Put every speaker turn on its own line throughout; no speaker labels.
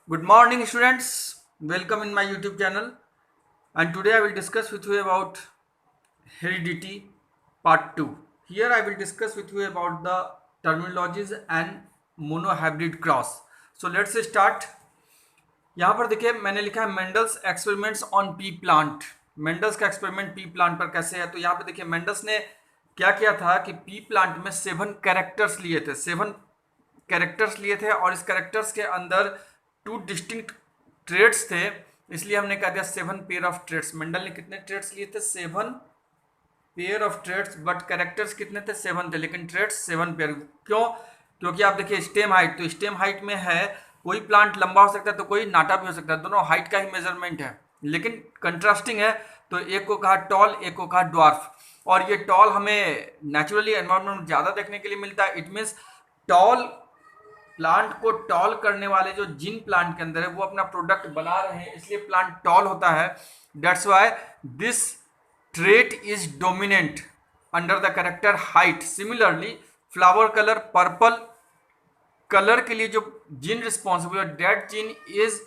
Good morning, students. Welcome in my YouTube channel. And today I will discuss with you about heredity part 2. Here I will discuss with you about the terminologies and monohybrid cross. So let's start. यहाँ पर देखिए मैंने लिखा है Mendel's experiments on P plant. Mendel's का experiment P plant पर कैसे है, तो यहाँ पे देखिए मेंडल्स ने क्या किया था कि पी प्लांट में 7 कैरेक्टर्स लिए थे। 7 कैरेक्टर्स लिए थे और इस कैरेक्टर्स के अंदर 2 डिस्टिंक्ट ट्रेड्स थे, इसलिए हमने कह दिया 7 पेयर ऑफ ट्रेड्स। मेंडल ने कितने ट्रेड्स लिए थे? 7 pair of traits, but characters कितने थे? 7 थे, लेकिन ट्रेड्स 7 पेयर। क्यों? क्योंकि आप देखिए स्टेम हाइट, तो स्टेम हाइट में है कोई प्लांट लंबा हो सकता है तो कोई नाटा भी हो सकता है, दोनों हाइट का ही मेजरमेंट है, लेकिन कंट्रास्टिंग है। तो एक को कहा टॉल, एक को कहा ड्वार्फ। और ये टॉल हमें नेचुरली एनवायरमेंट में ज़्यादा देखने के लिए मिलता है। इट मीन्स टॉल प्लांट को टॉल करने वाले जो जिन प्लांट के अंदर है वो अपना प्रोडक्ट बना रहे हैं, इसलिए प्लांट टॉल होता है। That's why this trait is dominant under the character height. Similarly, flower color purple colour के लिए जो जीन रिस्पॉन्सिबल है, डेट जीन इज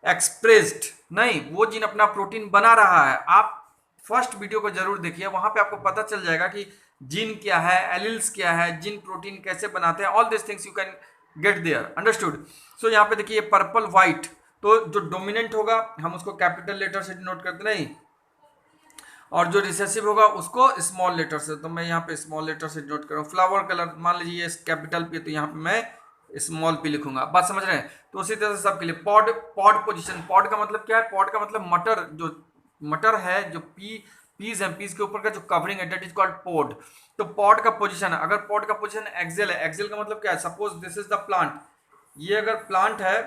एक्सप्रेस्ड, नहीं वो जीन अपना प्रोटीन बना रहा है। आप फर्स्ट वीडियो को जरूर देखिए, वहां पे आपको पता चल जाएगा कि जीन क्या है, एलिल्स क्या है, जीन प्रोटीन कैसे बनाते हैं। All this things you can get there, understood. So यहाँ पे देखिए पर्पल व्हाइट, तो जो डोमिनेंट होगा हम उसको कैपिटल लेटर से डिनोट करते नहीं, और जो रिसेसिव होगा उसको स्मॉल लेटर से। तो मैं यहाँ पे स्मॉल लेटर से नोट कर रहा हूँ। फ्लावर कलर मान लीजिए कैपिटल पी, तो यहाँ पे मैं स्मॉल पी लिखूंगा। बात समझ रहे हैं? तो उसी तरह से सबके लिए पॉड, पॉड पोजीशन। पॉड का मतलब क्या है? पॉड का मतलब मटर, जो मटर है, जो पीस है, पीस के ऊपर का जो कवरिंग है, दैट इज कॉल्ड पॉड। तो पॉड का पोजीशन है, अगर पॉड का पोजीशन एक्सेल है, एक्सेल का मतलब क्या है? Suppose this is the plant, ये अगर प्लांट है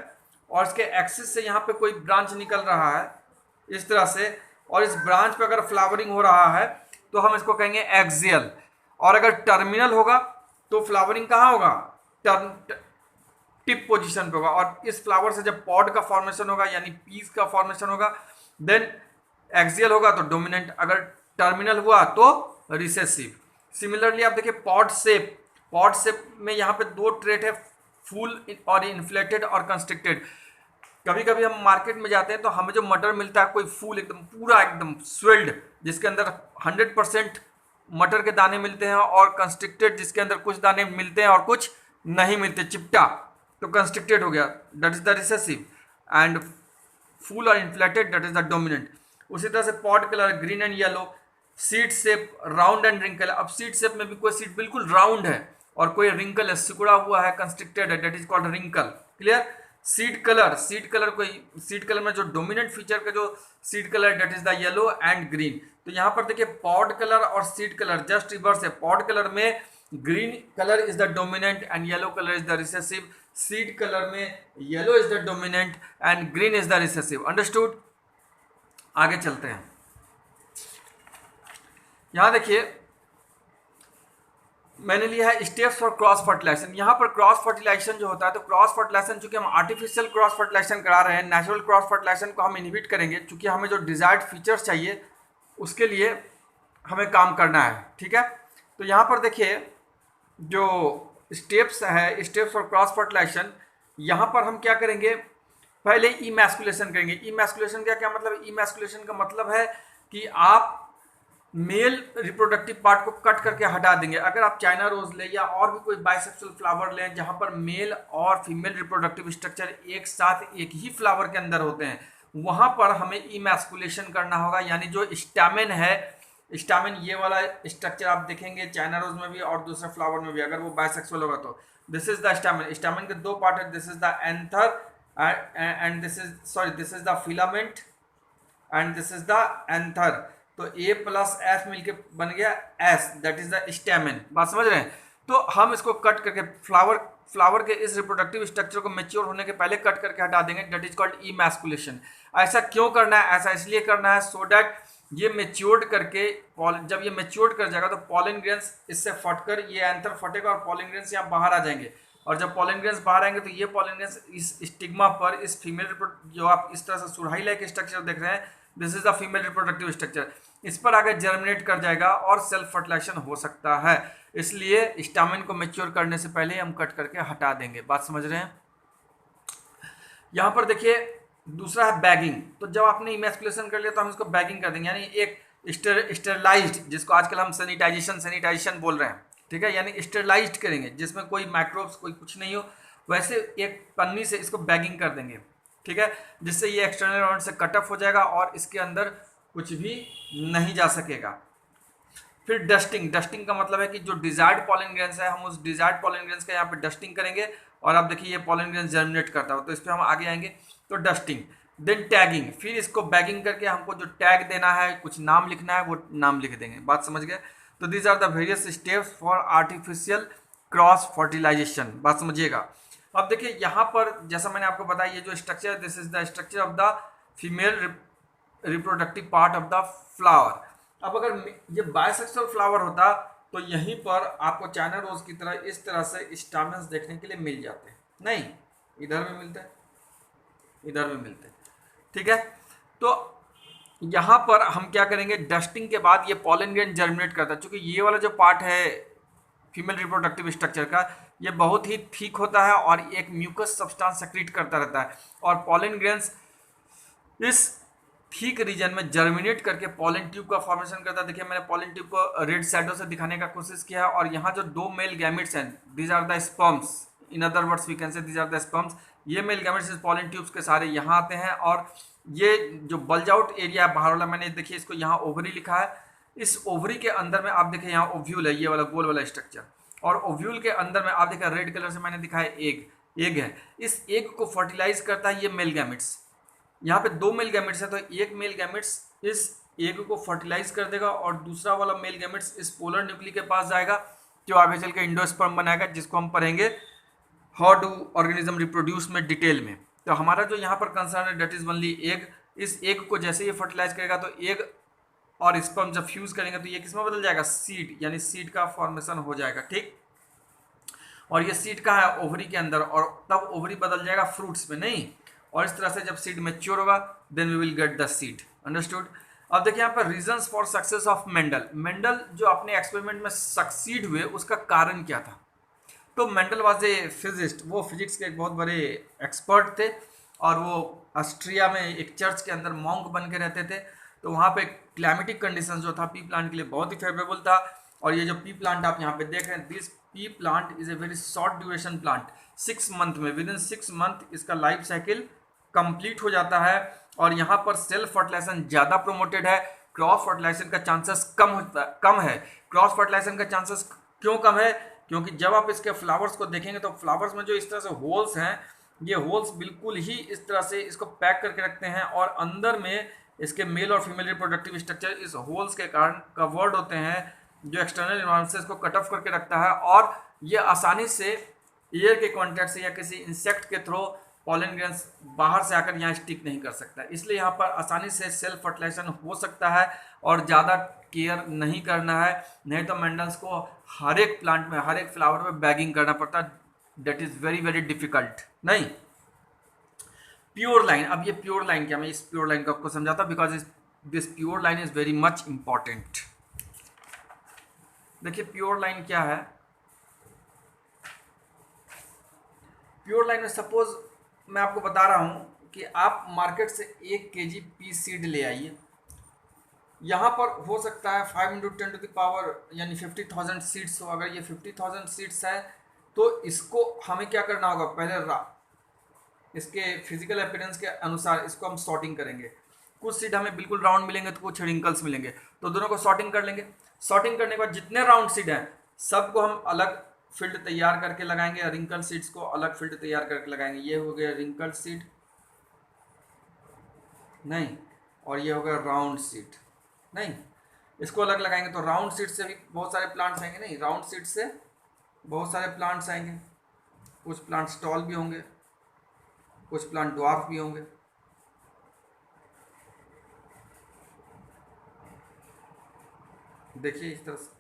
और इसके एक्सिस से यहाँ पे कोई ब्रांच निकल रहा है इस तरह से, और इस ब्रांच पे अगर फ्लावरिंग हो रहा है तो हम इसको कहेंगे एक्सियल। और अगर टर्मिनल होगा तो फ्लावरिंग कहाँ होगा? टिप पोजीशन पे होगा। और इस फ्लावर से जब पॉड का फॉर्मेशन होगा यानी पीस का फॉर्मेशन होगा, देन एक्सियल होगा तो डोमिनेंट, अगर टर्मिनल हुआ तो रिसेसिव। सिमिलरली आप देखिए पॉड शेप, पॉड शेप में यहाँ पे 2 ट्रेट है, फुल और इन्फ्लेटेड और कंस्ट्रिक्टेड। कभी कभी हम मार्केट में जाते हैं तो हमें जो मटर मिलता है कोई फूल एकदम पूरा एकदम स्वेल्ड, जिसके अंदर 100% मटर के दाने मिलते हैं, और कंस्ट्रिक्टेड जिसके अंदर कुछ दाने मिलते हैं और कुछ नहीं मिलते, चिपटा, तो कंस्ट्रिक्टेड हो गया, that is the recessive. And full और inflated, that is the dominant. उसी तरह से pod colour green and yellow, seed shape round and wrinkle. अब सीड शेप में भी कोई सीड बिल्कुल राउंड है और कोई रिंकल है, सिकुड़ा हुआ है, कंस्ट्रिक्टेड है, that is called wrinkle. Clear? Seed colour, seed colour कोई सीड कलर में जो डोमिनेंट फीचर का जो seed colour, that is the yellow and green. तो यहाँ पर देखिए पॉड कलर और सीड कलर जस्ट रिवर्स है। पॉड कलर में green colour is the dominant and yellow colour is the recessive. Seed colour में yellow is the dominant and green is the recessive. Understood? आगे चलते हैं। यहां देखिए मैंने लिया है स्टेप्स फॉर क्रॉस फर्टिलाइजेशन। यहाँ पर क्रॉस फर्टिलाइजेशन जो होता है, तो क्रॉस फर्टिलाइजेशन चूंकि हम आर्टिफिशियल क्रॉस फर्टिलाइजेशन करा रहे हैं, नेचुरल क्रॉस फर्टिलाइजेशन को हम इनहिबिट करेंगे, चूंकि हमें जो डिजायर्ड फीचर्स चाहिए उसके लिए हमें काम करना है। ठीक है? तो यहाँ पर देखिए जो स्टेप्स है, स्टेप्स फॉर क्रॉस फर्टिलाइजेशन, यहाँ पर हम क्या करेंगे? पहले इमैस्कुलेशन करेंगे। इमैस्कुलेशन का क्या मतलब? इमैस्कुलेशन का मतलब है कि आप मेल रिप्रोडक्टिव पार्ट को कट करके हटा देंगे। अगर आप चाइना रोज ले या और भी कोई बाइसेक्सुअल फ्लावर लें जहां पर मेल और फीमेल रिप्रोडक्टिव स्ट्रक्चर एक साथ एक ही फ्लावर के अंदर होते हैं, वहां पर हमें इमैस्कुलेशन करना होगा। यानी जो स्टैमेन है, स्टैमेन ये वाला स्ट्रक्चर आप देखेंगे चाइना रोज में भी और दूसरे फ्लावर में भी, अगर वो बाइसेक्सुअल होगा तो this is the stamen. Stamen के 2 पार्ट है, this is the anther and this is the filament and this is the anther. तो ए प्लस एफ मिलके बन गया S, that is the stamen. बात समझ रहे हैं? तो हम इसको कट करके फ्लावर के इस रिप्रोडक्टिव स्ट्रक्चर को मैच्योर होने के पहले कट करके हटा देंगे, दैट इज कॉल्ड इमैस्कुलेशन। ऐसा क्यों करना है? ऐसा इसलिए करना है सो दैट ये मैच्योर्ड करके, जब ये मैच्योर्ड कर जाएगा तो पॉलन ग्रेन्स इससे फटकर ये एंथर फटेगा और पॉलन ग्रेन्स यहाँ बाहर आ जाएंगे। और जब पॉलन ग्रेन्स बाहर आएंगे तो ये पॉलन ग्रेन्स इस स्टिग्मा पर, इस फीमेल जो आप इस तरह से सुराही लाइक स्ट्रक्चर देख रहे हैं, this is the female reproductive structure, इस पर आगे जर्मिनेट कर जाएगा और सेल्फ फर्टिलाइजेशन हो सकता है। इसलिए स्टामिन को मैच्योर करने से पहले हम कट करके हटा देंगे। बात समझ रहे हैं? यहाँ पर देखिए दूसरा है बैगिंग। तो जब आपने इमेस्कुलेशन कर लिया तो हम इसको बैगिंग कर देंगे, यानी एक स्टेरलाइज्ड, जिसको आजकल हम सैनिटाइजेशन बोल रहे हैं, ठीक है, यानी स्टेरलाइज्ड करेंगे जिसमें कोई माइक्रोब्स कोई कुछ नहीं हो, वैसे एक पन्नी से इसको बैगिंग कर देंगे, ठीक है, जिससे ये एक्सटर्नल एनवायरनमेंट से कट ऑफ हो जाएगा और इसके अंदर कुछ भी नहीं जा सकेगा। फिर डस्टिंग। डस्टिंग का मतलब है कि जो डिजायर्ड पॉलन ग्रेन्स है, हम उस डिजायर्ड पॉलन ग्रेन्स का यहाँ पे डस्टिंग करेंगे और आप देखिए ये पॉलन ग्रेन्स जर्मिनेट करता हो, तो इस पर हम आगे आएंगे। तो डस्टिंग, देन टैगिंग, फिर इसको बैगिंग करके हमको जो टैग देना है, कुछ नाम लिखना है, वो नाम लिख देंगे। बात समझ गए? तो these are the various steps for artificial cross fertilization. बात समझिएगा। अब देखिए यहाँ पर जैसा मैंने आपको बताया, ये जो स्ट्रक्चर है, this is the structure of the female reproductive part of the flower. अब अगर ये बायसेक्सुअल फ्लावर होता तो यहीं पर आपको चाइना रोज की तरह इस तरह से स्टामेन्स देखने के लिए मिल जाते, नहीं इधर में मिलते, इधर में मिलते, ठीक है। तो यहाँ पर हम क्या करेंगे, डस्टिंग के बाद ये पॉलन ग्रेन जर्मिनेट करता है। चूंकि ये वाला जो पार्ट है फीमेल रिप्रोडक्टिव स्ट्रक्चर का, ये बहुत ही थिक होता है और एक म्यूकस सब्सटेंस सेक्रेट करता रहता है, और पॉलन ग्रेन्स इस ठीक रीजन में जर्मिनेट करके पॉलन ट्यूब का फॉर्मेशन करता है। देखिए मैंने पॉलन ट्यूब को रेड शैडो से दिखाने का कोशिश किया है, और यहाँ जो दो मेल गैमेट्स हैं, these are the sperms, in other words we can say these are the sperms. ये मेल गैमेट्स इस पॉलन ट्यूब्स के सारे यहाँ आते हैं, और ये जो बल्ज आउट एरिया है बाहर वाला, मैंने देखिए इसको यहाँ ओवरी लिखा है। इस ओवरी के अंदर में आप देखिए यहाँ ओव्यूल है, ये वाला गोल वाला स्ट्रक्चर, और ओव्यूल के अंदर में आप देखिए रेड कलर से मैंने दिखाया एग है। इस एग को फर्टिलाइज करता है ये मेल गैमेट्स। यहाँ पे दो मेल गैमेट्स है, तो एक मेल गैमेट्स इस एग को फर्टिलाइज कर देगा और दूसरा वाला मेल गैमेट्स इस पोलर न्यूक्ली के पास जाएगा, जो आगे चल के इंडोस्पर्म बनाएगा, जिसको हम पढ़ेंगे हाउ डू ऑर्गेनिज्म रिप्रोड्यूस में डिटेल में। तो हमारा जो यहाँ पर कंसर्न है डेट इज ओनली एग। इस एग को जैसे ये फर्टिलाइज करेगा तो एग और स्पर्म जब फ्यूज करेंगे तो ये किसमें बदल जाएगा, सीड, यानी सीड का फॉर्मेशन हो जाएगा, ठीक। और ये सीड का है ओवरी के अंदर, और तब ओवरी बदल जाएगा फ्रूट्स में, नहीं। और इस तरह से जब सीड मैच्योर होगा then we will get the seed. Understood? अब देखिए यहाँ पर reasons for success of Mendel. Mendel जो अपने एक्सपेरिमेंट में सक्सीड हुए, उसका कारण क्या था? तो मेंडल वाज ए फिजिस्ट, वो फिजिक्स के एक बहुत बड़े एक्सपर्ट थे, और वो ऑस्ट्रिया में एक चर्च के अंदर मॉन्क बन के रहते थे। तो वहाँ पे क्लाइमेटिक कंडीशन जो था पी प्लांट के लिए बहुत ही फेवरेबल था। और ये जो पी प्लांट आप यहाँ पे देख रहे हैं, this pea plant is a very short duration plant. 6 month में, विद इन 6 मंथ इसका लाइफ साइकिल कंप्लीट हो जाता है। और यहाँ पर सेल्फ फर्टिलाइजेशन ज़्यादा प्रोमोटेड है, क्रॉस फर्टिलाइजेशन का चांसेस कम है। क्रॉस फर्टिलाइजेशन का चांसेस क्यों कम है? क्योंकि जब आप इसके फ्लावर्स को देखेंगे तो फ्लावर्स में जो इस तरह से होल्स हैं, ये होल्स बिल्कुल ही इस तरह से इसको पैक करके रखते हैं, और अंदर में इसके मेल और फीमेल रिप्रोडक्टिव स्ट्रक्चर इस होल्स के कारण कवर्ड होते हैं, जो एक्सटर्नल एनवायरनमेंट से इसको कट ऑफ करके रखता है, और ये आसानी से एयर के कॉन्टैक्ट से या किसी इंसेक्ट के थ्रू पॉलन ग्रेन्स बाहर से आकर यहाँ स्टिक नहीं कर सकता। इसलिए यहाँ पर आसानी से सेल्फ फर्टिलाइजेशन हो सकता है, और ज़्यादा केयर नहीं करना है, नहीं तो मेंडल्स को हर एक प्लांट में, हर एक फ्लावर में बैगिंग करना पड़ता है। That is very very difficult, नहीं। प्योर लाइन, अब ये प्योर लाइन क्या, मैं इस प्योर लाइन को आपको समझाता, because this pure line is very much important. देखिए प्योर लाइन क्या है। प्योर लाइन में सपोज मैं आपको बता रहा हूं कि आप मार्केट से 1 kg पी सीड ले आइए। यहाँ पर हो सकता है 5 × 10 टू द पावर यानी 50,000 सीड्स हो। अगर ये 50,000 सीड्स है तो इसको हमें क्या करना होगा, पहले इसके फिजिकल अपीयरेंस के अनुसार इसको हम सॉर्टिंग करेंगे। कुछ सीड हमें बिल्कुल राउंड मिलेंगे तो कुछ रिंकल्स मिलेंगे, तो दोनों को सॉर्टिंग कर लेंगे। सॉर्टिंग करने के बाद जितने राउंड सीड हैं सबको हम अलग फील्ड तैयार करके लगाएंगे, रिंकल सीड्स को अलग फील्ड तैयार करके लगाएंगे। ये हो गया रिंकल सीड, नहीं, और ये हो गया राउंड सीड, नहीं। इसको अलग लगाएंगे तो राउंड सीड से भी बहुत सारे प्लांट्स आएंगे, नहीं, राउंड सीड से बहुत सारे प्लांट्स आएंगे। कुछ प्लांट्स टॉल भी होंगे, कुछ प्लांट ड्वार्फ भी होंगे। देखिए इस तरह से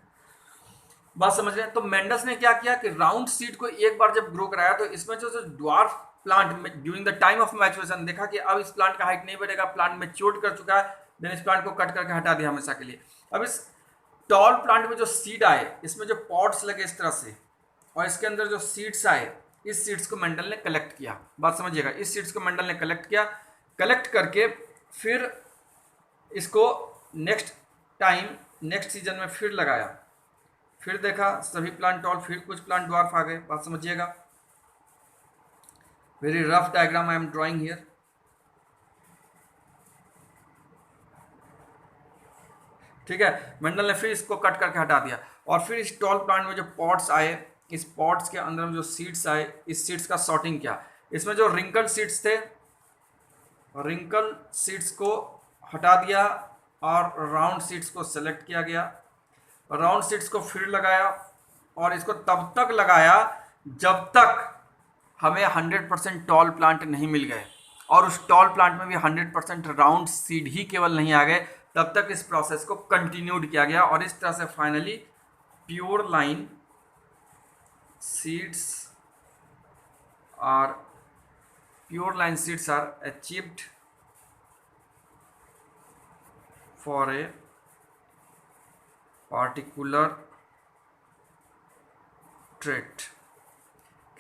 बात समझ रहे हैं। तो मेंडल्स ने क्या किया कि राउंड सीड को एक बार जब ग्रो कराया तो इसमें जो dwarf plant during the time of maturation देखा कि अब इस प्लांट का हाइट नहीं बढ़ेगा, प्लांट मैच्योर कर चुका है, देन इस प्लांट को कट करके हटा दिया हमेशा के लिए। अब इस टॉल प्लांट में जो सीड आए, इसमें जो पॉड्स लगे इस तरह से, और इसके अंदर जो सीड्स आए, इस सीड्स को मेंडल ने कलेक्ट किया, बात समझिएगा, इस सीड्स को मेंडल ने कलेक्ट किया, कलेक्ट करके फिर इसको नेक्स्ट सीजन में फिर लगाया, फिर देखा सभी प्लांट टॉल, फिर कुछ प्लांट ड्वार्फ आ गए, बात समझिएगा। Very rough diagram I am drawing here. ठीक है, मेंडल ने फिर इसको कट करके हटा दिया और फिर इस टॉल प्लांट में जो पॉट्स आए, इस पॉट्स के अंदर में जो सीड्स आए, इस सीड्स का सॉर्टिंग किया। इसमें जो रिंकल सीड्स थे, रिंकल सीड्स को हटा दिया और राउंड सीड्स को सेलेक्ट किया गया। राउंड सीड्स को फिर लगाया और इसको तब तक लगाया जब तक हमें 100% टॉल प्लांट नहीं मिल गए, और उस टॉल प्लांट में भी 100% राउंड सीड ही केवल नहीं आ गए, तब तक इस प्रोसेस को कंटिन्यूड किया गया और इस तरह से finally pure line seeds are achieved for a particular trait.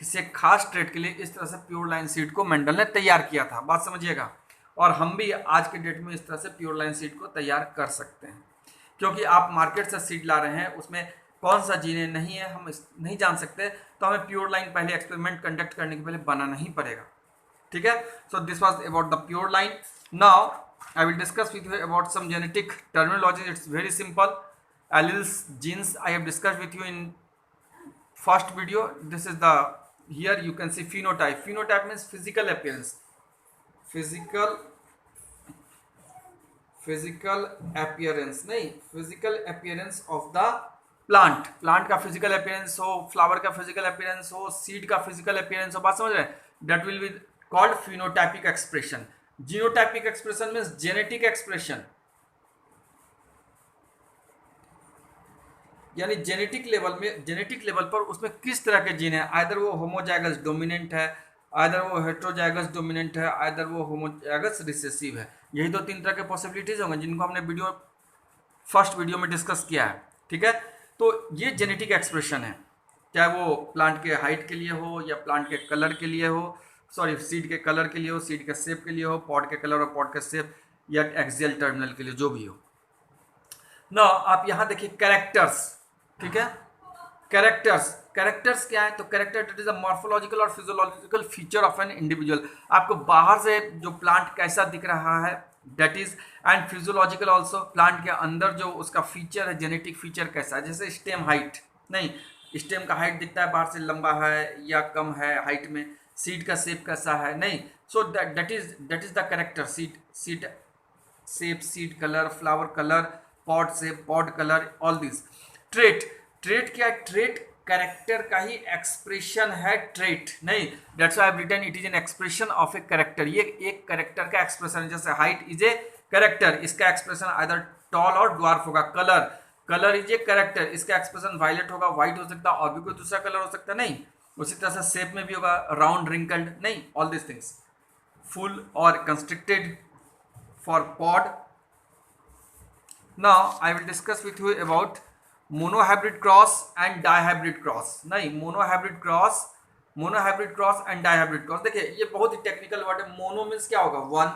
किसी एक खास ट्रेट के लिए इस तरह से प्योर लाइन सीड को मेंडल ने तैयार किया था, बात समझिएगा। और हम भी आज के डेट में इस तरह से प्योर लाइन सीड को तैयार कर सकते हैं, क्योंकि आप मार्केट से सीड ला रहे हैं, उसमें कौन सा जीने नहीं है हम नहीं जान सकते, तो हमें प्योर लाइन पहले एक्सपेरिमेंट कंडक्ट करने के पहले बनाना ही पड़ेगा। ठीक है, so this was about the pure line. Now I will discuss with you about some genetic terminology. It's very simple. alleles, genes I have discussed with you in first video. This is the, here you can see phenotype. Phenotype means physical appearance. Physical appearance नहीं, physical appearance of the plant. Plant का physical appearance हो, flower का physical appearance हो, seed का physical appearance हो, बात समझ रहे हैं? That will be called phenotypic expression. Genotypic expression means genetic expression, यानी जेनेटिक लेवल पर उसमें किस तरह के जीन है, आइदर वो होमोजाइगस डोमिनेंट है, आइदर वो हेट्रोजाइगस डोमिनेंट है, आइदर वो होमोजाइगस रिसेसिव है। यही दो तीन तरह के पॉसिबिलिटीज होंगे जिनको हमने फर्स्ट वीडियो में डिस्कस किया है। ठीक है, तो ये जेनेटिक एक्सप्रेशन है, चाहे वो प्लांट के हाइट के लिए हो या प्लांट के कलर के लिए हो, सॉरी सीड के कलर के लिए हो, सीड के शेप के लिए हो, पॉड के कलर और पॉड के शेप, या एक्सियल टर्मिनल के लिए, जो भी हो ना। आप यहाँ देखिए कैरेक्टर्स। ठीक है, कैरेक्टर्स क्या है? तो character it is a morphological और physiological feature of an individual. आपको बाहर से जो प्लांट कैसा दिख रहा है, that is, and physiological also, plant के अंदर जो उसका फीचर है, जेनेटिक फीचर कैसा है। जैसे स्टेम हाइट, नहीं, स्टेम का हाइट दिखता है बाहर से लंबा है या कम है हाइट में, सीड का शेप कैसा है, नहीं, so that is the character. Seed shape, seed colour, flower colour, pod shape, pod colour, all this. Trait क्या है? ट्रेट कैरेक्टर का ही एक्सप्रेशन है, ट्रेट नहीं, that's why I have written it is an expression of a character. ये एक character का expression है। जैसे हाइट इज ए कैरेक्टर, इसका एक्सप्रेशन आइदर टॉल और ड्वार्फ होगा। कलर इज ए कैरेक्टर, इसका एक्सप्रेशन वायलेट होगा, व्हाइट हो सकता है, और भी कोई दूसरा कलर हो सकता है, नहीं। उसी तरह से शेप में भी होगा, राउंड, रिंकल्ड, नहीं, ऑल दिस थिंग्स। फुल और constricted for pod. Now I will discuss with you about monohybrid cross and dihybrid cross. नहीं, monohybrid cross and dihybrid cross. देखिए ये बहुत ही टेक्निकल वर्ड है। मोनो मीन्स क्या होगा? वन।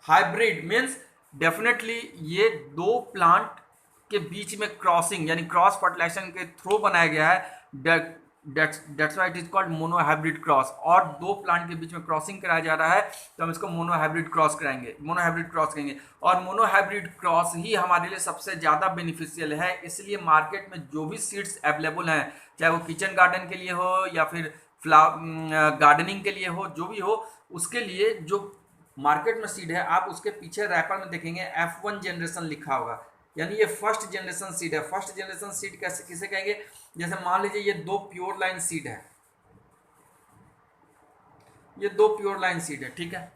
हाइब्रिड मीन्स डेफिनेटली ये दो प्लांट के बीच में क्रॉसिंग, यानी क्रॉस फर्टिलाइजेशन के थ्रू बनाया गया है, that's why it is called monohybrid cross. और दो प्लांट के बीच में क्रॉसिंग कराया जा रहा है तो हम इसको मोनोहाइब्रिड क्रॉस कहेंगे। और मोनोहाइब्रिड क्रॉस ही हमारे लिए सबसे ज़्यादा बेनिफिशियल है। इसलिए मार्केट में जो भी सीड्स अवेलेबल हैं, चाहे वो किचन गार्डन के लिए हो या फिर गार्डनिंग के लिए हो, जो भी हो, उसके लिए जो मार्केट में सीड है, आप उसके पीछे रैपर में देखेंगे F1 जनरेशन लिखा होगा, यानी ये फर्स्ट जनरेशन सीड है। फर्स्ट जनरेशन सीड कैसे किसे कहेंगे? जैसे मान लीजिए ये दो प्योर लाइन सीड है, ये दो प्योर लाइन सीड है, ठीक है।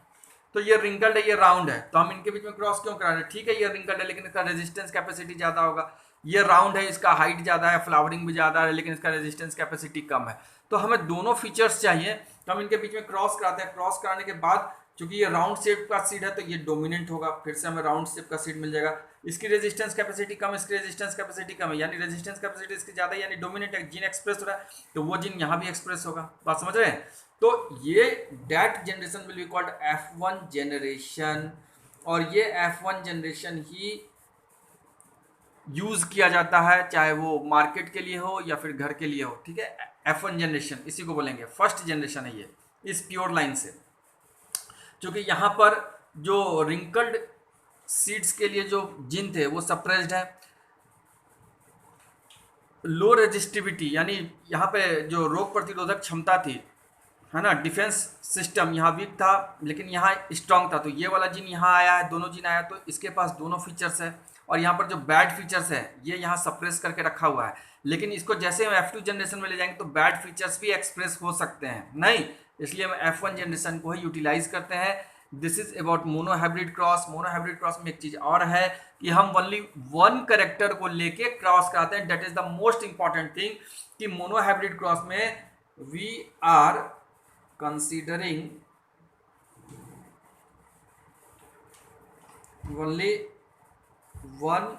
तो ये रिंकल्ड है, ये राउंड है, तो हम इनके बीच में क्रॉस क्यों करा रहे हैं? ठीक है, ये रिंकल्ड है लेकिन इसका रेजिस्टेंस कैपेसिटी ज़्यादा होगा। ये राउंड है, इसका हाइट ज़्यादा है, फ्लावरिंग भी ज़्यादा है, लेकिन इसका रेजिस्टेंस कैपेसिटी कम है। तो हमें दोनों फीचर्स चाहिए, तो हम इनके बीच में क्रॉस कराते हैं। क्रॉस कराने के बाद चूंकि ये राउंड शेप का सीड है तो ये डोमिनेंट होगा, फिर से हमें राउंड शेप का सीड मिल जाएगा। इसकी रेजिस्टेंस कैपेसिटी कम, इसकी रेजिस्टेंस कैपेसिटी कम है, यानी रेजिस्टेंस कैपेसिटी इसकी ज्यादा है, यानी डोमिनेंट है, जीन एक्सप्रेस हो रहा है, तो वो जीन यहाँ भी एक्सप्रेस होगा। बात समझ रहे हैं? तो ये that generation will be called F1 generation, और ये F1 जनरेशन ही यूज किया जाता है, चाहे वो मार्केट के लिए हो या फिर घर के लिए हो। ठीक है, F1 जनरेशन इसी को बोलेंगे, फर्स्ट जनरेशन है ये इस प्योर लाइन से। क्योंकि यहाँ पर जो रिंकल्ड सीड्स के लिए जो जीन थे वो सप्रेस्ड है। लो रेजिस्टिविटी, यानी यहाँ पे जो रोग प्रतिरोधक क्षमता थी, है ना, डिफेंस सिस्टम यहाँ वीक था लेकिन यहाँ स्ट्रांग था, तो ये वाला जीन यहाँ आया है, दोनों जीन आया, तो इसके पास दोनों फीचर्स है। और यहाँ पर जो बैड फीचर्स है ये यहाँ सप्रेस करके रखा हुआ है, लेकिन इसको जैसे हम F2 जनरेशन में ले जाएंगे तो बैड फीचर्स भी एक्सप्रेस हो सकते हैं नहीं, इसलिए हम F1 जनरेशन को ही यूटिलाइज करते हैं। This is about monohybrid cross. Monohybrid cross में एक चीज और है कि हम ओनली वन कैरेक्टर को लेके क्रॉस कराते हैं, that is the most important thing, कि मोनोहाइब्रिड क्रॉस में we are considering only one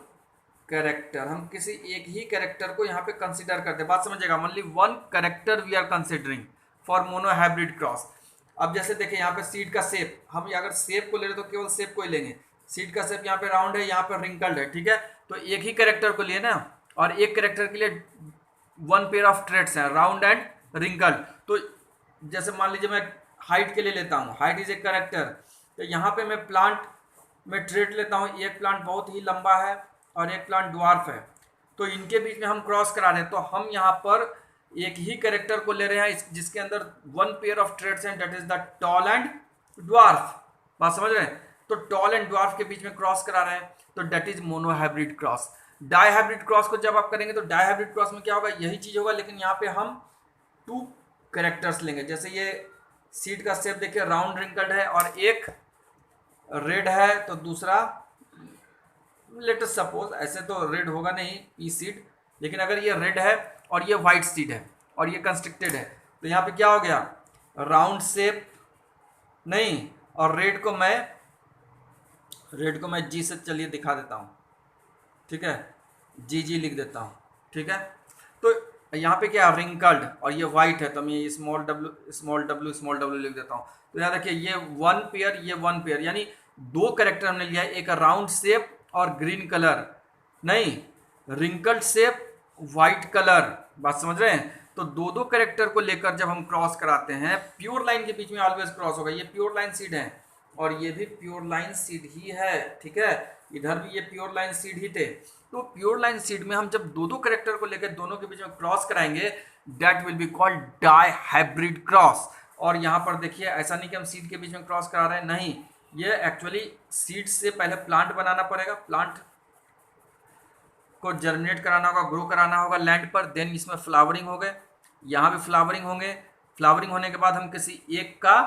character. हम किसी एक ही कैरेक्टर को यहाँ पे कंसीडर करते हैं, बात समझिएगा, only one character we are considering for monohybrid cross. अब जैसे देखिए यहाँ पे सीड का शेप, हम अगर शेप को ले रहे तो केवल शेप को ही लेंगे। सीड का शेप यहाँ पे राउंड है, यहाँ पे रिंकल्ड है, ठीक है, तो एक ही कैरेक्टर को लिए ना, और एक कैरेक्टर के लिए वन पेयर ऑफ ट्रेड्स हैं, राउंड एंड रिंकल्ड। तो जैसे मान लीजिए मैं हाइट के लिए लेता हूँ, हाइट इज ए कैरेक्टर, तो यहाँ पे मैं प्लांट में ट्रेड लेता हूँ, एक प्लांट बहुत ही लंबा है और एक प्लांट ड्वार्फ है, तो इनके बीच में हम क्रॉस करा रहे हैं, तो हम यहाँ पर एक ही कैरेक्टर को ले रहे हैं जिसके अंदर वन पेयर ऑफ ट्रेड्स हैं, that is the tall and dwarf. बात समझ रहे हैं? तो टॉल एंड ड्वार्फ के बीच में क्रॉस करा रहे हैं, तो that is monohybrid cross. Dihybrid cross को जब आप करेंगे तो डाईहाइब्रिड क्रॉस में क्या होगा, यही चीज होगा, लेकिन यहाँ पे हम टू कैरेक्टर्स लेंगे। जैसे ये सीड का शेप देखिए राउंड रिंकल्ड है और एक रेड है, तो दूसरा लेट अस सपोज, ऐसे तो रेड होगा नहीं ई सीड, लेकिन अगर ये रेड है और ये व्हाइट सीड है और ये कंस्ट्रक्टेड है, तो यहाँ पे क्या हो गया, राउंड शेप नहीं, और रेड को मैं जी से चलिए दिखा देता हूँ, ठीक है, जी लिख देता हूँ, ठीक है। तो यहाँ पे क्या रिंकल्ड और ये व्हाइट है, तो मैं ये स्मॉल डब्ल्यू लिख देता हूँ। तो यहाँ देखिए ये वन पेयर, ये वन पेयर, यानी दो कैरेक्टर हमने लिया है, एक राउंड शेप और ग्रीन कलर, नहीं रिंकल्ड शेप व्हाइट कलर। बात समझ रहे हैं? तो दो दो कैरेक्टर को लेकर जब हम क्रॉस कराते हैं, प्योर लाइन के बीच में ऑलवेज क्रॉस होगा। ये प्योर लाइन सीड है और ये भी प्योर लाइन सीड ही है, ठीक है, इधर भी ये प्योर लाइन सीड ही थे। तो प्योर लाइन सीड में हम जब दो दो कैरेक्टर को लेकर दोनों के बीच में क्रॉस कराएंगे, that will be called dihybrid cross. और यहाँ पर देखिए ऐसा नहीं कि हम सीड के बीच में क्रॉस करा रहे हैं, नहीं, ये एक्चुअली सीड से पहले प्लांट बनाना पड़ेगा, प्लांट को जर्मिनेट कराना होगा, ग्रो कराना होगा लैंड पर, देन इसमें फ्लावरिंग हो गए, यहाँ भी फ्लावरिंग होंगे। फ्लावरिंग होने के बाद हम किसी एक का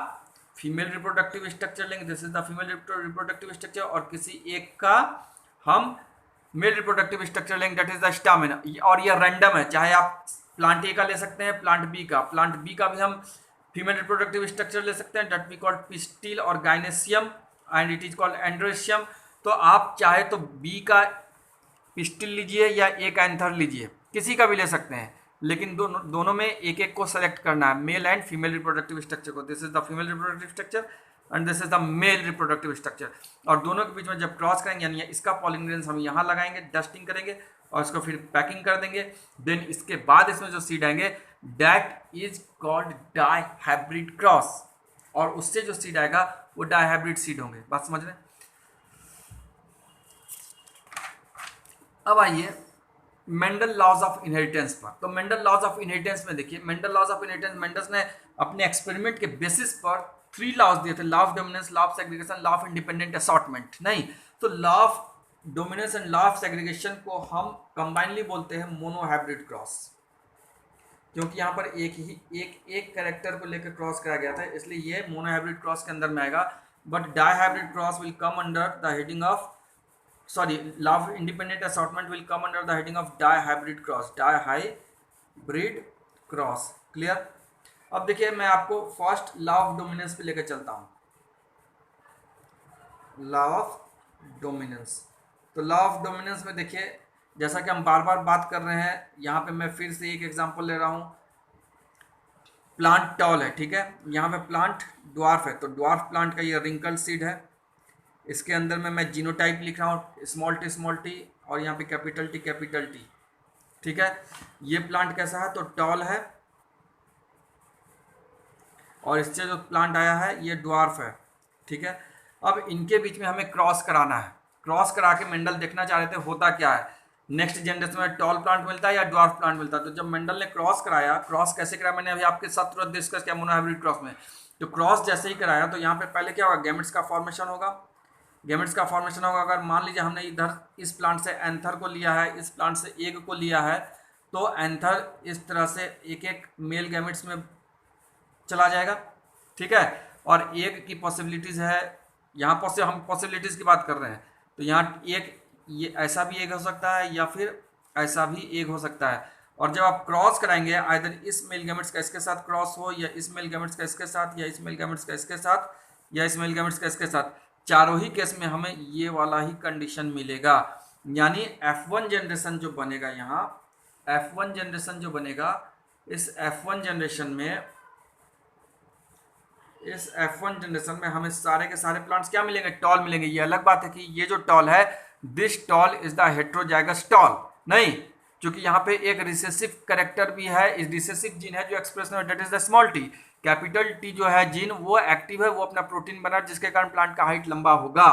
फीमेल रिप्रोडक्टिव स्ट्रक्चर लेंगे, this is the female reproductive structure, और किसी एक का हम मेल रिप्रोडक्टिव स्ट्रक्चर लेंगे, दैट इज द स्टामिना। और ये रैंडम है, चाहे आप प्लांट ए का ले सकते हैं, प्लांट बी का भी हम फीमेल रिप्रोडक्टिव स्ट्रक्चर ले सकते हैं, दैट वी कॉल्ड पिस्टिल और gynoecium and it is called androecium. तो आप चाहे तो बी का पिस्टिल लीजिए या एक एंथर लीजिए, किसी का भी ले सकते हैं, लेकिन दोनों में एक एक को सेलेक्ट करना है, male and female reproductive structure को। This is the female reproductive structure and this is the male reproductive structure. और दोनों के बीच में जब क्रॉस करेंगे, यानी इसका पॉलिनेशन हम यहाँ लगाएंगे, डस्टिंग करेंगे और इसको फिर पैकिंग कर देंगे, देन इसके बाद इसमें जो सीड आएंगे that is called dihybrid cross, और उससे जो सीड आएगा वो डाईहाइब्रिड सीड होंगे। बात समझ रहे हैं? अब आइए मेंडल लॉज ऑफ इनहेरिटेंस पर। तो मेंडल लॉज ऑफ इनहेरिटेंस में देखिए, Mendel laws of inheritance, Mendel's ने अपने एक्सपेरिमेंट के बेसिस पर 3 लॉज दिए थे, law of dominance, law of segregation, law of independent assortment. नहीं, तो law of dominance and law of segregation को हम कंबाइनली बोलते हैं मोनोहाइब्रिड क्रॉस, क्योंकि यहाँ पर एक कैरेक्टर को लेकर क्रॉस कराया गया था, इसलिए ये मोनोहाइब्रिड क्रॉस के अंदर में आएगा। But dihybrid cross will come under the heading of, sorry, law of independent assortment will come under the heading of dihybrid cross, clear? अब देखिए मैं आपको फर्स्ट लॉ ऑफ डोमिनेंस पे लेकर चलता हूँ, लॉ ऑफ डोमिनेंस। तो लॉ ऑफ डोमिनेंस में देखिए, जैसा कि हम बार बार बात कर रहे हैं, यहाँ पे मैं फिर से एक एग्जांपल ले रहा हूँ। प्लांट टॉल है, ठीक है, यहाँ पे प्लांट ड्वार्फ है, तो ड्वार्फ प्लांट का ये रिंकल सीड है। इसके अंदर में मैं जीनोटाइप लिख रहा हूँ स्मॉल टी और यहाँ पे कैपिटल टी, ठीक है। ये प्लांट कैसा है, तो टॉल है, और इससे जो प्लांट आया है ये ड्वार्फ है, ठीक है। अब इनके बीच में हमें क्रॉस कराना है, क्रॉस करा के मेंडल देखना चाह रहे थे होता क्या है, नेक्स्ट जनरेशन में टॉल प्लांट मिलता है या ड्वार्फ प्लांट मिलता है। तो जब मेंडल ने क्रॉस कराया, क्रॉस कैसे कराया मैंने अभी आपके साथ तुरंत डिस्कस किया मोनोहाइब्रिड क्रॉस में। तो क्रॉस जैसे ही कराया तो यहाँ पे पहले क्या होगा, गैमेट्स का फॉर्मेशन होगा। गैमेट्स का फॉर्मेशन होगा, अगर मान लीजिए हमने इधर इस प्लांट से एंथर को लिया है, इस प्लांट से एग को लिया है, तो एंथर इस तरह से एक एक मेल गैमेट्स में चला जाएगा, ठीक है। और एग की पॉसिबिलिटीज़ है, यहाँ पर से हम पॉसिबिलिटीज़ की बात कर रहे हैं, तो यहाँ एक ये ऐसा भी एग हो सकता है या फिर ऐसा भी एग हो सकता है। और जब आप क्रॉस कराएंगे, आइदर इस मेल गैमेट्स का इसके साथ क्रॉस हो, या इस मेल गैमेट्स का इसके साथ, या इस मेल गैमेट्स का इसके साथ, या इस मेल गैमेट्स का इसके साथ, चारों ही केस में हमें ये वाला ही कंडीशन मिलेगा। यानी F1 जनरेशन जो बनेगा यहाँ, F1 जनरेशन जो बनेगा, इस F1 जनरेशन में, इस F1 जनरेशन में हमें सारे के सारे प्लांट्स क्या मिलेंगे, टॉल मिलेंगे। ये अलग बात है कि ये जो टॉल है, this tall is the heterozygous tall नहीं, क्योंकि यहाँ पे एक रिसेसिव कैरेक्टर भी है, इस रिसेसिव जीन है जो एक्सप्रेस है, that is the small T. Capital T जो है जीन वो एक्टिव है, वो अपना प्रोटीन बना जिसके कारण प्लांट का हाइट लंबा होगा।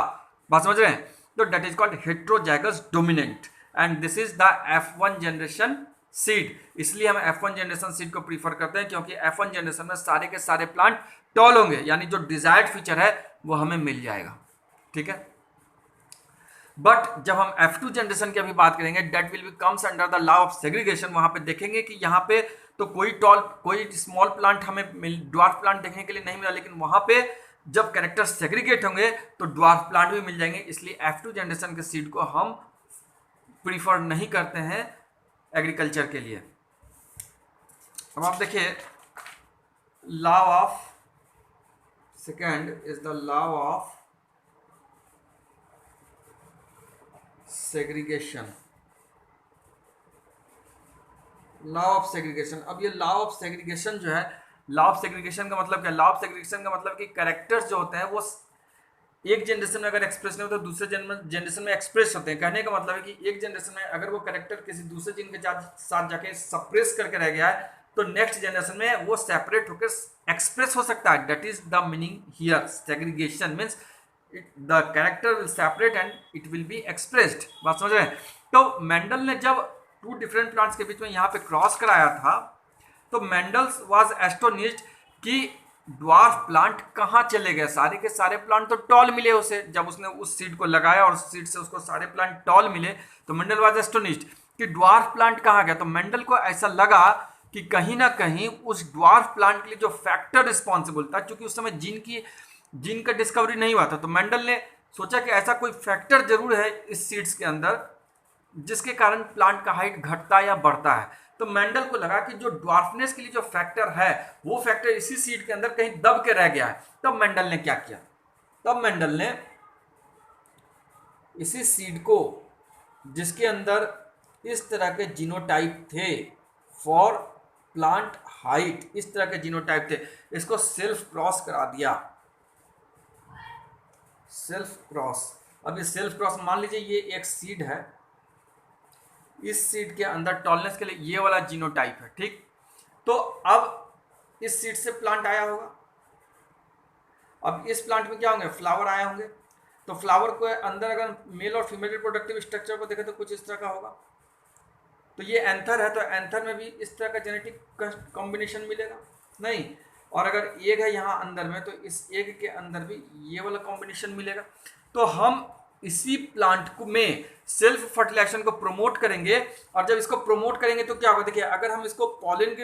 बात समझ रहे हैं, तो that is called heterozygous dominant and this is the F1 generation seed. इसलिए हम F1 जनरेशन सीड को प्रीफर करते हैं, क्योंकि F1 जनरेशन में सारे के सारे प्लांट टॉल होंगे, यानी जो डिजायर्ड फीचर है वो हमें मिल जाएगा, ठीक है। बट जब हम F2 जनरेशन की अभी बात करेंगे, that will be comes under the law of segregation. वहां पे देखेंगे कि यहाँ पे तो कोई स्मॉल प्लांट हमें ड्वार्फ प्लांट देखने के लिए नहीं मिला, लेकिन वहां पे जब कैरेक्टर सेग्रीगेट होंगे तो ड्वार्फ प्लांट भी मिल जाएंगे। इसलिए F2 जनरेशन के सीड को हम प्रीफर नहीं करते हैं एग्रीकल्चर के लिए। अब आप देखिए, law of second is the law of segregation, law of segregation. अब ये लॉ ऑफ सेग्रीगेशन जो है, लॉ ऑफ सेग्रीगेशन का मतलब क्या, लॉ ऑफ सेग्रीगेशन का मतलब कि कैरेक्टर्स जो होते हैं वो एक जनरेशन में अगर एक्सप्रेस नहीं होते तो दूसरे जनरेशन में एक्सप्रेस होते हैं। कहने का मतलब है कि एक जनरेशन में अगर वो कैरेक्टर किसी दूसरे जीन के साथ जाके सप्रेस करके रह गया है, तो नेक्स्ट जनरेशन में वो सेपरेट होकर एक्सप्रेस हो सकता है। That is the meaning here, segregation means the character will separate and it will be expressed। बात समझ रहे हैं। तो मेंडल ने जब टू डिफरेंट प्लांट्स के बीच में यहाँ पे क्रॉस कराया था, तो मेंडल वाज एस्टोनिश्ड कि ड्वार्फ प्लांट कहाँ चले गए, सारे के सारे प्लांट तो टॉल मिले उसे, जब उसने उस सीड को लगाया और उस सीड से उसको सारे प्लांट टॉल मिले, तो मेंडल वाज एस्टोनिश्ड कि ड्वार्फ प्लांट कहाँ गया। तो मेंडल को ऐसा लगा कि कहीं ना कहीं उस ड्वार्फ प्लांट के लिए जो फैक्टर रिस्पॉन्सिबल था, क्योंकि उस समय जीन का डिस्कवरी नहीं हुआ था, तो मेंडल ने सोचा कि ऐसा कोई फैक्टर जरूर है इस सीड्स के अंदर जिसके कारण प्लांट का हाइट घटता या बढ़ता है। तो मेंडल को लगा कि जो ड्वार्फनेस के लिए जो फैक्टर है वो फैक्टर इसी सीड के अंदर कहीं दब के रह गया है। तब मेंडल ने क्या किया, तब मेंडल ने इसी सीड को जिसके अंदर इस तरह के जीनोटाइप थे फॉर प्लांट हाइट, इस तरह के जीनोटाइप थे, इसको सेल्फ क्रॉस करा दिया, सेल्फ क्रॉस। अब ये सेल्फ क्रॉस, मान लीजिए ये एक सीड है, इस सीड के अंदर टॉलनेस के लिए ये वाला जीनोटाइप है, ठीक। तो अब इस सीड से प्लांट आया होगा, अब इस प्लांट में क्या होंगे, फ्लावर आए होंगे। तो फ्लावर को अंदर अगर मेल और फीमेल रिप्रोडक्टिव स्ट्रक्चर को देखें तो कुछ इस तरह का होगा। तो ये एंथर है, तो एंथर में भी इस तरह का जेनेटिक कॉम्बिनेशन मिलेगा नहीं। और अगर एग है यहाँ अंदर में, तो इस एग के अंदर भी ये वाला कॉम्बिनेशन मिलेगा। तो हम इसी प्लांट को में सेल्फ फर्टिलाइजेशन को प्रमोट करेंगे, और जब इसको प्रमोट करेंगे तो क्या होगा, देखिए अगर हम इसको पॉलिन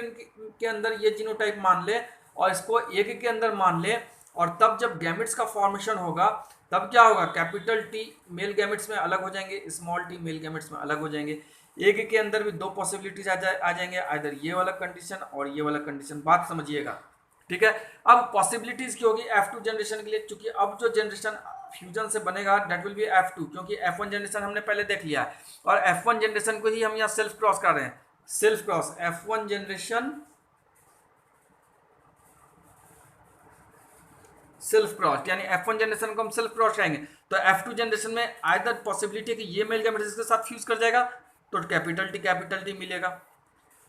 के अंदर ये जीनोटाइप मान ले और इसको एग के अंदर मान ले, और तब जब गैमेट्स का फॉर्मेशन होगा तब क्या होगा, कैपिटल टी मेल गैमेट्स में अलग हो जाएंगे, स्मॉल टी मेल गैमेट्स में अलग हो जाएंगे। एक के अंदर भी दो पॉसिबिलिटीज आ जाएंगे, आइदर ये वाला कंडीशन और ये वाला कंडीशन, बात समझिएगा, ठीक है। अब पॉसिबिलिटीज की होगी F2 जनरेशन के लिए, क्योंकि अब जो जनरेशन फ्यूजन से बनेगा दैट विल बी F2, क्योंकि F1 जनरेशन हमने पहले देख लिया है और F1 जनरेशन को ही हम यहाँ सेल्फ क्रॉस कर रहे हैं, self cross F1 generation self cross, यानी F1 जनरेशन को हम सेल्फ क्रॉस करेंगे तो F2 जनरेशन में आइदर पॉसिबिलिटी है कि ये मेल गैमेट इसके साथ फ्यूज कर जाएगा तो कैपिटल टी मिलेगा,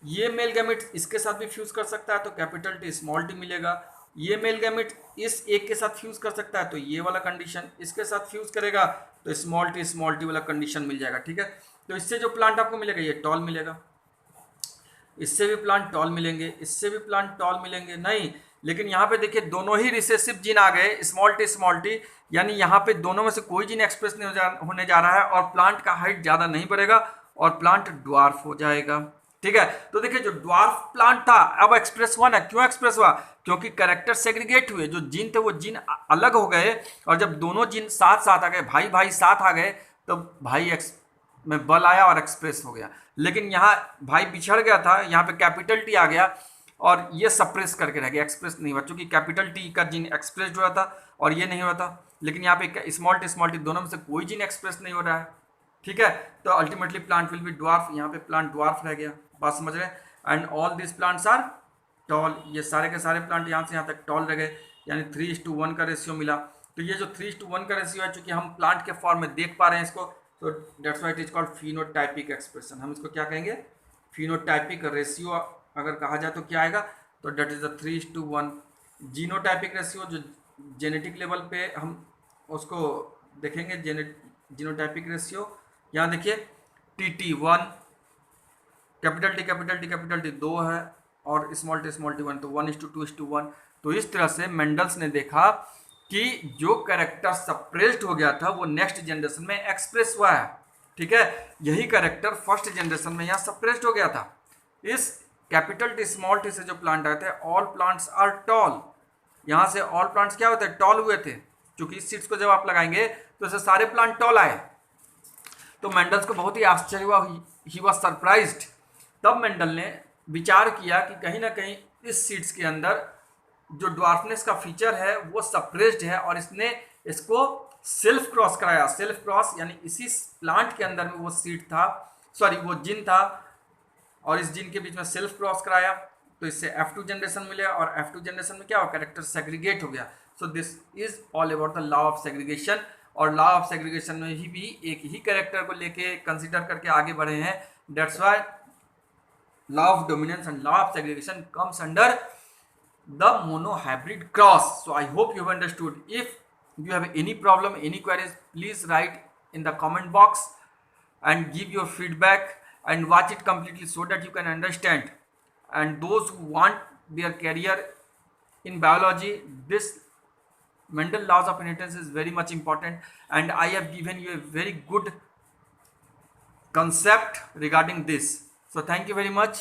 ये मेल गैमेट इसके साथ भी फ्यूज कर सकता है तो कैपिटल टी स्मॉल टी मिलेगा, ये मेल गैमेट इस एक के साथ फ्यूज कर सकता है तो ये वाला कंडीशन, इसके साथ फ्यूज करेगा तो स्मॉल टी वाला कंडीशन मिल जाएगा, ठीक है। तो इससे जो प्लांट आपको मिलेगा ये टॉल मिलेगा, इससे भी प्लांट टॉल मिलेंगे, इससे भी प्लांट टॉल मिलेंगे, नहीं, लेकिन यहाँ पे देखिए दोनों ही रिसेसिव जीन आ गए, स्मॉल टी, यानी यहाँ पे दोनों में से कोई जीन एक्सप्रेस नहीं होने जा रहा है और प्लांट का हाइट ज़्यादा नहीं बढ़ेगा और प्लांट ड्वार्फ हो जाएगा, ठीक है। तो देखिए जो ड्वार्फ प्लांट था अब एक्सप्रेस हुआ ना, क्यों एक्सप्रेस हुआ, क्योंकि कैरेक्टर सेग्रीगेट हुए, जो जीन थे वो जीन अलग हो गए और जब दोनों जीन साथ साथ आ गए, भाई साथ आ गए, तो भाई में बल आया और एक्सप्रेस हो गया। लेकिन यहाँ भाई बिछड़ गया था, यहाँ पे कैपिटल टी आ गया और ये सप्रेस करके रह गया, एक्सप्रेस नहीं हुआ, क्योंकि कैपिटल टी का जीन एक्सप्रेस हो रहा था और ये नहीं हो रहा था। लेकिन यहाँ पे स्मॉल टी दोनों में से कोई जीन एक्सप्रेस नहीं हो रहा है, ठीक है। तो ultimately plant will be dwarf, यहाँ पे प्लांट ड्वार्फ रह गया, बात समझ रहे हैं। And all this plants are tall, ये सारे के सारे प्लांट यहाँ से यहाँ तक टॉल रह गए, यानी 3:1 का रेशियो मिला। तो ये जो 3:1 का रेशियो है, चूंकि हम प्लांट के फॉर्म में देख पा रहे हैं इसको, तो that's why it is called phenotypic expression. हम इसको क्या कहेंगे, फिनोटाइपिक रेशियो अगर कहा जाए तो क्या आएगा, तो that is the 3:1। Genotypic ratio जो जेनेटिक लेवल पे हम उसको देखेंगे, जीनोटाइपिक रेशियो, यहाँ देखिए TT1, कैपिटल टी 2 है और स्मॉल टी 1, तो 1:2:1। तो इस तरह से मेंडल्स ने देखा कि जो कैरेक्टर सप्रेस्ड हो गया था वो नेक्स्ट जनरेशन में एक्सप्रेस हुआ है, ठीक है। यही कैरेक्टर फर्स्ट जनरेशन में यहाँ सप्रेस्ड हो गया था। इस कैपिटल टी स्मॉल टी से जो प्लांट आए थे, ऑल प्लांट्स आर टॉल, यहाँ से ऑल प्लांट्स क्या होते हैं, टॉल हुए थे, क्योंकि इस सीड्स को जब आप लगाएंगे तो इससे सारे प्लांट टॉल आए। तो मेंडल्स को बहुत ही आश्चर्य हुआ, ही वॉज सरप्राइज्ड। तब मेंडल ने विचार किया कि कहीं ना कहीं इस सीड्स के अंदर जो ड्वार्फनेस का फीचर है वो सप्रेस्ड है और इसने इसको सेल्फ क्रॉस कराया। सेल्फ क्रॉस यानी इसी प्लांट के अंदर में वो सीड था, सॉरी वो जीन था और इस जीन के बीच में सेल्फ क्रॉस कराया, तो इससे F2 जनरेशन मिले और F2 जनरेशन में क्या हुआ, कैरेक्टर सेग्रीगेट हो गया। So this is all about the law of segregation. और लॉ ऑफ सेग्रीगेशन में ही भी एक ही कैरेक्टर को लेके कंसिडर करके आगे बढ़े हैं, that's why law of dominance and law of segregation comes under the monohybrid cross. So I hope you have understood. If you have any problem, any queries, please write in the comment box and give your feedback and watch it completely so that you can understand. And those who want their career in biology, this Mendel laws of inheritance is very much important, and I have given you a very good concept regarding this. So thank you very much.